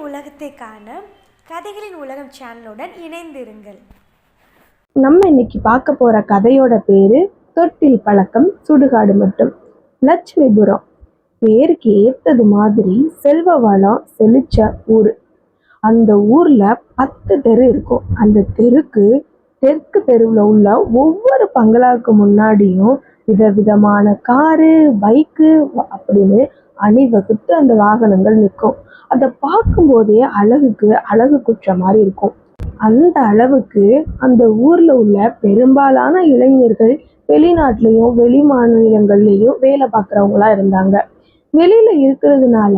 உலகத்தை காண கதைகளின் உலகம் சேனலுடன் இணைந்திருங்கள். நம்ம இன்னைக்கு பார்க்க போற கதையோட பேரு தொட்டில் பழக்கம் சுடுகாடு மட்டும். லட்சுமிபுரம் பேருக்கு ஏத்தது மாதிரி செல்வ வளம் செழிச்ச ஊரு. அந்த ஊர்ல 10 தெரு இருக்கும். அந்த தெருக்கு தெற்கு தெருவில் உள்ள ஒவ்வொரு பங்களாவுக்கு முன்னாடியும் விதவிதமான காரு, பைக்கு அப்படின்னு அணிவகுத்து அந்த வாகனங்கள் நிற்கும். அதை பார்க்கும்போதே அழகுக்கு அழகு குற்ற மாதிரி இருக்கும். அந்த அளவுக்கு அந்த ஊர்ல உள்ள பெரும்பாலான இளைஞர்கள் வெளிநாட்டிலையும் வெளி மாநிலங்கள்லயும் வேலை பார்க்குறவங்களா இருந்தாங்க. வெளியில இருக்கிறதுனால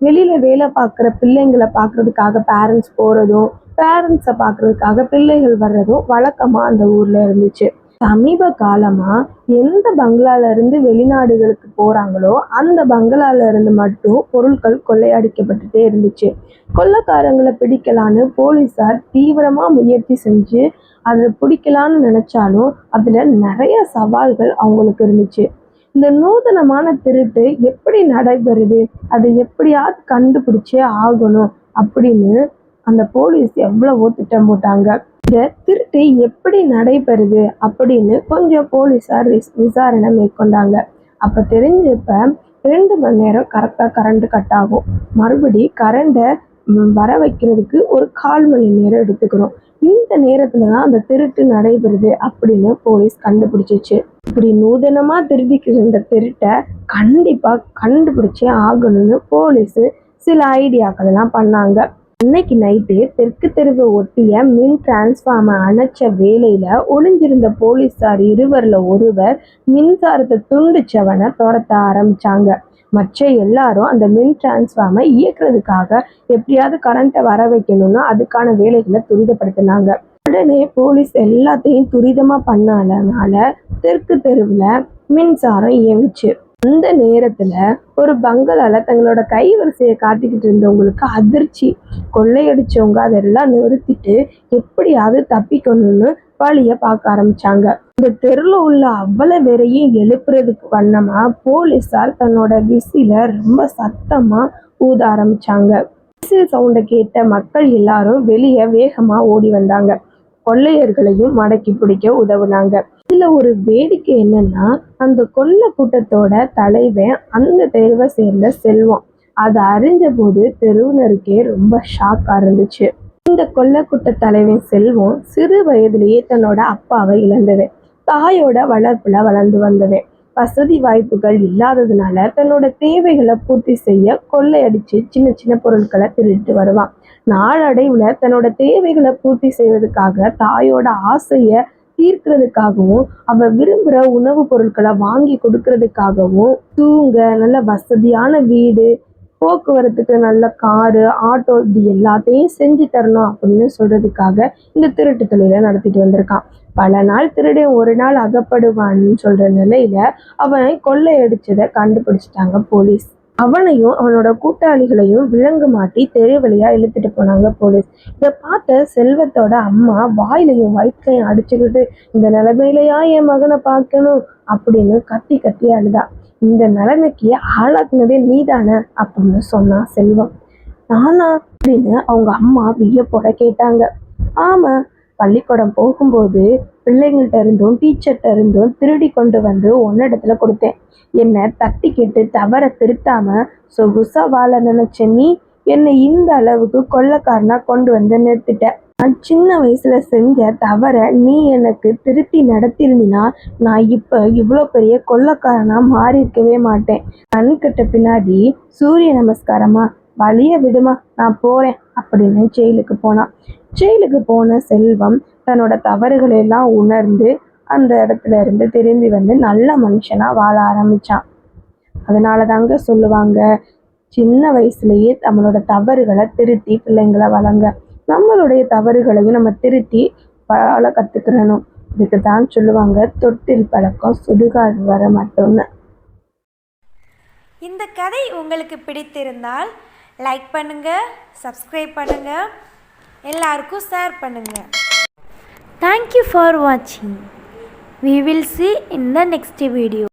வெளியில வேலை பார்க்குற பிள்ளைங்களை பார்க்கறதுக்காக பேரண்ட்ஸ் போறதும், பேரண்ட்ஸை பார்க்கறதுக்காக பிள்ளைகள் வர்றதும் வழக்கமா அந்த ஊர்ல இருந்துச்சு. சமீப காலமா எந்த பங்களால இருந்து வெளிநாடுகளுக்கு போறாங்களோ அந்த பங்களால இருந்து மட்டும் பொருட்கள் கொள்ளையடிக்கப்பட்டுட்டே இருந்துச்சு. கொள்ளைக்காரங்களை பிடிக்கலான்னு போலீஸார் தீவிரமா முயற்சி செஞ்சு அதை பிடிக்கலான்னு நினைச்சாலும் அதுல நிறைய சவால்கள் அவங்களுக்கு இருந்துச்சு. இந்த நூதனமான திருட்டு எப்படி நடைபெறுது, அதை எப்படியாவது கண்டுபிடிச்சே ஆகணும் அப்படின்னு அந்த போலீஸ் எவ்வளவோ திட்டம் போட்டாங்க. இந்த திருட்டு எப்படி நடைபெறுது அப்படின்னு கொஞ்சம் போலீஸார் விசாரணை மேற்கொண்டாங்க. அப்ப தெரிஞ்சப்ப 2 மணி நேரம் கரெக்டா கரண்ட் கட் ஆகும். மறுபடி கரண்டை வர வைக்கிறதுக்கு ஒரு 1/4 மணி நேரம் எடுத்துக்கிறோம். இந்த நேரத்துலதான் அந்த திருட்டு நடைபெறுது அப்படின்னு போலீஸ் கண்டுபிடிச்சிச்சு. இப்படி நூதனமா திருடிக்கிட்டு இருந்த திருட்டை கண்டிப்பா கண்டுபிடிச்சே ஆகணும்னு போலீஸ் சில ஐடியாக்கள் எல்லாம் பண்ணாங்க. அன்னைக்கு நைட்டு தெற்கு தெருவை ஒட்டிய மின் டிரான்ஸ்ஃபார்மர் அணைச்ச வேலையில ஒளிஞ்சிருந்த போலீஸார் 2 ஒருவர் மின்சாரத்தை துண்டிச்சவனை துரத்த ஆரம்பிச்சாங்க. மற்ற எல்லாரும் அந்த மின் டிரான்ஸ்ஃபார்மர் இயக்குறதுக்காக எப்படியாவது கரண்ட்டை வர வைக்கணும்னு அதுக்கான வேலைகளை துரிதப்படுத்தினாங்க. உடனே போலீஸ் எல்லாத்தையும் துரிதமா பண்ணாதனால தெற்கு தெருவுல மின்சாரம் இயங்குச்சு. அந்த நேரத்துல ஒரு பங்களால தங்களோட கைவரிசையை காட்டிக்கிட்டு இருந்தவங்களுக்கு அதிர்ச்சி. கொள்ளையடிச்சவங்க அதெல்லாம் நிறுத்திட்டு எப்படியாவது தப்பிக்கணும்னு வழிய பார்க்க ஆரம்பிச்சாங்க. இந்த தெருல உள்ள அவ்வளவு பேரையும் எழுப்புறதுக்கு வண்ணமா போலீஸார் தன்னோட விசில ரொம்ப சத்தமா ஊத ஆரம்பிச்சாங்க. விசில் சவுண்டை கேட்ட மக்கள் எல்லாரும் வெளியே வேகமா ஓடி வந்தாங்க. கொள்ளையர்களையும் மடக்கி பிடிக்க உதவுனாங்க. இதுல ஒரு வேடிக்கை என்னன்னா, அந்த கொள்ளை கூட்டத்தோட தலைவன் அந்த தெருவை சேர்ந்த செல்வம். அதை அறிஞ்ச போது தெருவினருக்கே ரொம்ப ஷாக்கா இருந்துச்சு. இந்த கொள்ளை கூட்ட தலைவன் செல்வம் சிறு வயதிலேயே தன்னோட அப்பாவை இழந்தவன். தாயோட வளர்ப்புல வளர்ந்து வந்தவன். வசதி வாய்ப்புகள் இல்லாததுனால தன்னோட தேவைகளை பூர்த்தி செய்ய கொள்ளையடிச்சு சின்ன சின்ன பொருட்களை திருட்டு வருவான். நாளடைவுல தன்னோட தேவைகளை பூர்த்தி செய்வதற்காக தாயோட ஆசைய தீர்க்கிறதுக்காகவும் அவ விரும்புற உணவு பொருட்களை வாங்கி கொடுக்கறதுக்காகவும் தூங்க நல்ல வசதியான வீடு, போக்குவரத்துக்கு நல்ல காரு, ஆட்டோ இப்படி எல்லாத்தையும் செஞ்சு தரணும் அப்படின்னு சொல்றதுக்காக இந்த திருட்டு தொழிலை நடத்திட்டு வந்திருக்கான். பல நாள் திருடன் ஒரு நாள் அகப்படுவான்னு சொல்ற நிலையில அவனை கொள்ளையடிச்சதை கண்டுபிடிச்சிட்டாங்க போலீஸ். அவனையும் அவனோட கூட்டாளிகளையும் விலங்கு மாட்டி தெரு வழியா இழுத்துட்டு போனாங்க போலீஸ். இதை பார்த்த செல்வத்தோட அம்மா வாயிலையும் வயிற்றையும் அடிச்சுக்கிட்டு, இந்த நிலைமையிலையா என் மகனை பார்க்கணும் அப்படின்னு கத்தி கத்தி அழுதா. இந்த நிலைமைக்கு ஆளாக்குனதே நீதானே அப்படின்னு சொன்னா செல்வம். நானா அப்படின்னு அவங்க அம்மா வியப்போட கேட்டாங்க. ஆமா, பள்ளிக்கூடம் போகும்போது பிள்ளைங்கள்ட்ட இருந்தும் டீச்சர்கிட்ட இருந்தும் திருடி கொண்டு வந்து உன்னிடத்துல கொடுத்தேன். என்னை தட்டி கேட்டு தவற திருத்தாம சொகுசா வாழ நினைச்ச நீ என்னை இந்த அளவுக்கு கொள்ளைக்காரனா கொண்டு வந்து நிறுத்திட்ட. நான் சின்ன வயசுல செஞ்ச தவற நீ எனக்கு திருத்தி நடத்திருந்தீனா நான் இப்ப இவ்வளோ பெரிய கொள்ளைக்காரனா மாறி இருக்கவே மாட்டேன். கண் கட்ட பின்னாடி சூரிய நமஸ்காரமா, வழிய விடுமா, நான் போறேன் அப்படின்னு ஜெயிலுக்கு போனான். ஜெயிலுக்கு போன செல்வம் தன்னோட தவறுகளை எல்லாம் உணர்ந்து அந்த இடத்துல இருந்து திரும்பி வந்து நல்ல மனுஷனா வாழ ஆரம்பிச்சான். அதனால தாங்க சொல்லுவாங்க, சின்ன வயசுலயே நம்மளோட தவறுகளை திருத்தி பிள்ளைங்களை வளங்க. நம்மளுடைய தவறுகளையும் நம்ம திருத்தி வாழ கத்துக்கிறணும். இதுக்கு தான் சொல்லுவாங்க, தொட்டில் பழக்கம் சுடுகாடு வர மட்டும்னு. இந்த கதை உங்களுக்கு பிடித்திருந்தால் லைக் பண்ணுங்க, சப்ஸ்கிரைப் பண்ணுங்க, எல்லாருக்கும் ஷேர் பண்ணுங்க. Thank you for watching. We will see in the next video.